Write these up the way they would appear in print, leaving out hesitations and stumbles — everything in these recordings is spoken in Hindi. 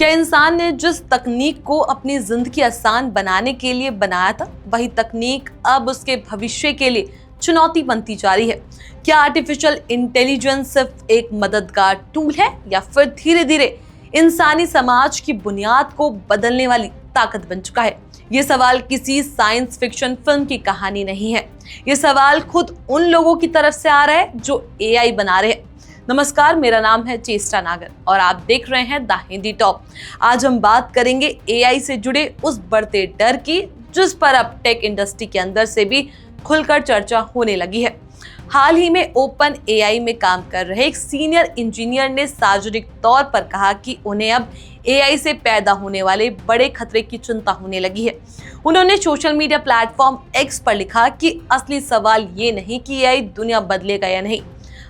क्या इंसान ने जिस तकनीक को अपनी जिंदगी आसान बनाने के लिए बनाया था, वही तकनीक अब उसके भविष्य के लिए चुनौती बनती जा रही है? क्या आर्टिफिशियल इंटेलिजेंस सिर्फ एक मददगार टूल है या फिर धीरे धीरे इंसानी समाज की बुनियाद को बदलने वाली ताकत बन चुका है? ये सवाल किसी साइंस फिक्शन फिल्म की कहानी नहीं है। ये सवाल खुद उन लोगों की तरफ से आ रहा है जो एआई बना रहे हैं। नमस्कार, मेरा नाम है चेष्टा नागर और आप देख रहे हैं द हिंदी टॉप। आज हम बात करेंगे एआई से जुड़े उस बढ़ते डर की, जिस पर अब टेक इंडस्ट्री के अंदर से भी खुलकर चर्चा होने लगी है। हाल ही में ओपन एआई में काम कर रहे एक सीनियर इंजीनियर ने सार्वजनिक तौर पर कहा कि उन्हें अब एआई से पैदा होने वाले बड़े खतरे की चिंता होने लगी है। उन्होंने सोशल मीडिया प्लेटफॉर्म एक्स पर लिखा कि असली सवाल ये नहीं कि एआई दुनिया बदलेगा या नहीं,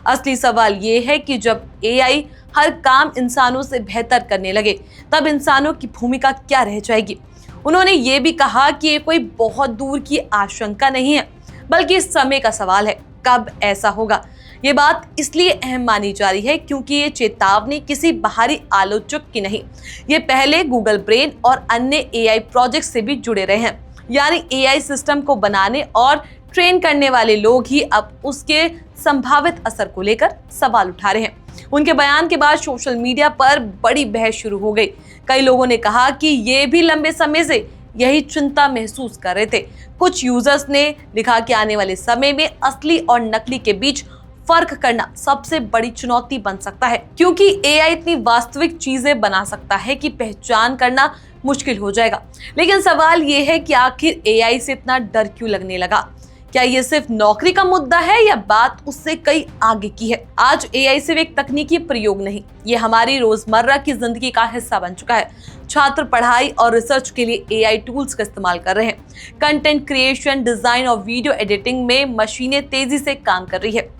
असली सवाल ये है कि जब एआई हर काम इंसानों से बेहतर करने लगे तब इंसानों की भूमिका क्या रह जाएगी। उन्होंने ये भी कहा कि ये कोई बहुत दूर की आशंका नहीं है, बल्कि इस समय का सवाल है, कब ऐसा होगा। ये बात इसलिए अहम मानी जा रही है क्योंकि ये चेतावनी किसी बाहरी आलोचक की नहीं, ये पहले गूगल ब्रेन और अन्य एआई प्रोजेक्ट से भी जुड़े रहे हैं। यानी एआई सिस्टम को बनाने और ट्रेन करने वाले लोग ही अब उसके संभावित असर को लेकर सवाल उठा रहे हैं। उनके बयान के बाद सोशल मीडिया पर बड़ी बहस शुरू हो गई। कई लोगों ने कहा कि ये भी लंबे समय से यही चिंता महसूस कर रहे थे। कुछ यूजर्स ने लिखा कि आने वाले समय में असली और नकली के बीच फर्क करना सबसे बड़ी चुनौती बन सकता है, क्योंकि एआई इतनी वास्तविक चीजें बना सकता है कि पहचान करना मुश्किल हो जाएगा। लेकिन सवाल ये है कि आखिर एआई से इतना डर क्यों लगने लगा? क्या ये सिर्फ नौकरी का मुद्दा है या बात उससे कई आगे की है? आज एआई सिर्फ एक तकनीकी प्रयोग नहीं, ये हमारी रोजमर्रा की जिंदगी का हिस्सा बन चुका है। छात्र पढ़ाई और रिसर्च के लिए एआई टूल्स का इस्तेमाल कर रहे हैं। कंटेंट क्रिएशन, डिजाइन और वीडियो एडिटिंग में मशीनें तेजी से काम कर रही है।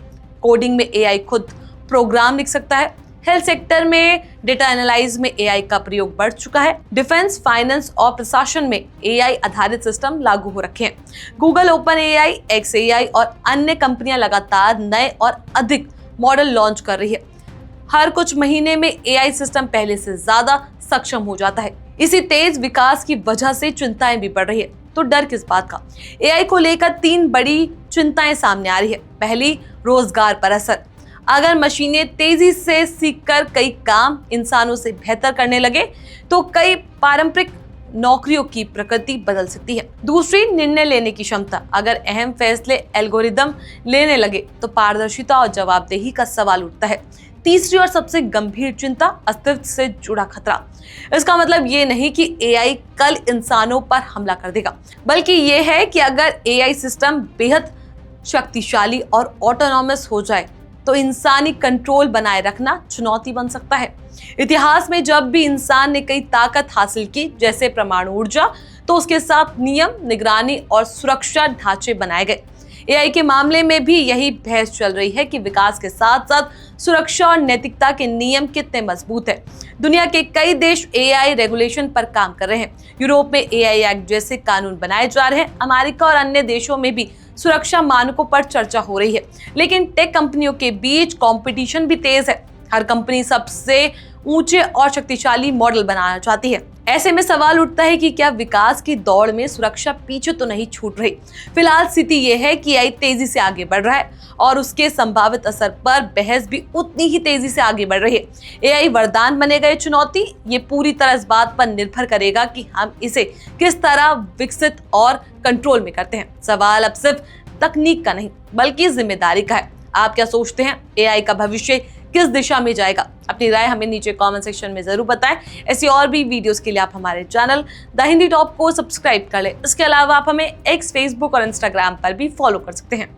कोडिंग में एआई खुद प्रोग्राम लिख सकता है। हेल्थ सेक्टर में डेटा एनालाइज में एआई का प्रयोग बढ़ चुका है। डिफेंस, फाइनेंस और प्रशासन में एआई आधारित सिस्टम लागू हो रखे हैं। Google, open AI, x AI और अन्य कंपनियां लगातार नए और अधिक मॉडल लॉन्च कर रही है। हर कुछ महीने में एआई सिस्टम पहले से ज्यादा सक्षम हो जाता है। इसी तेज विकास की वजह से चिंताएं भी बढ़ रही है। तो डर किस बात का? एआई को लेकर 3 बड़ी चिंताएं सामने आ रही है। पहली, रोजगार पर असर। अगर मशीनें तेजी से सीखकर कई काम इंसानों से बेहतर करने लगे तो कई पारंपरिक नौकरियों की प्रकृति बदल सकती है। दूसरी, निर्णय लेने की क्षमता। अगर अहम फैसले एल्गोरिदम लेने लगे तो पारदर्शिता और जवाबदेही का सवाल उठता है। तीसरी और सबसे गंभीर चिंता, अस्तित्व से जुड़ा खतरा। इसका मतलब ये नहीं कि एआई कल इंसानों पर हमला कर देगा, बल्कि ये है कि अगर एआई सिस्टम बेहद शक्तिशाली और ऑटोनॉमस हो जाए तो इंसानी कंट्रोल बनाए रखना चुनौती बन सकता है। इतिहास में जब भी इंसान ने कई ताकत हासिल की, जैसे परमाणु ऊर्जा, तो उसके साथ नियम, निगरानी और सुरक्षा ढांचे बनाए गए। एआई के मामले में भी यही बहस चल रही है कि विकास के साथ साथ सुरक्षा और नैतिकता के नियम कितने मजबूत है। दुनिया के कई देश एआई रेगुलेशन पर काम कर रहे हैं। यूरोप में एआई एक्ट जैसे कानून बनाए जा रहे हैं। अमेरिका और अन्य देशों में भी सुरक्षा मानकों पर चर्चा हो रही है। लेकिन टेक कंपनियों के बीच कंपटीशन भी तेज है। हर कंपनी सबसे ऊंचे और शक्तिशाली मॉडल बनाना चाहती है। ऐसे में सवाल उठता है कि क्या विकास की दौड़ में सुरक्षा पीछे तो नहीं छूट रही? फिलहाल स्थिति यह है कि एआई तेजी से आगे बढ़ रहा है और उसके संभावित असर पर बहस भी उतनी ही तेजी से आगे बढ़ रही है। एआई वरदान बनेगा या चुनौती, ये पूरी तरह इस बात पर निर्भर करेगा कि हम इसे किस तरह विकसित और कंट्रोल में करते हैं। सवाल अब सिर्फ तकनीक का नहीं, बल्कि जिम्मेदारी का है। आप क्या सोचते हैं, एआई का भविष्य किस दिशा में जाएगा? अपनी राय हमें नीचे कमेंट सेक्शन में जरूर बताएं। ऐसी और भी वीडियोस के लिए आप हमारे चैनल द हिंदी टॉप को सब्सक्राइब कर लें। इसके अलावा आप हमें एक्स, फेसबुक और इंस्टाग्राम पर भी फॉलो कर सकते हैं।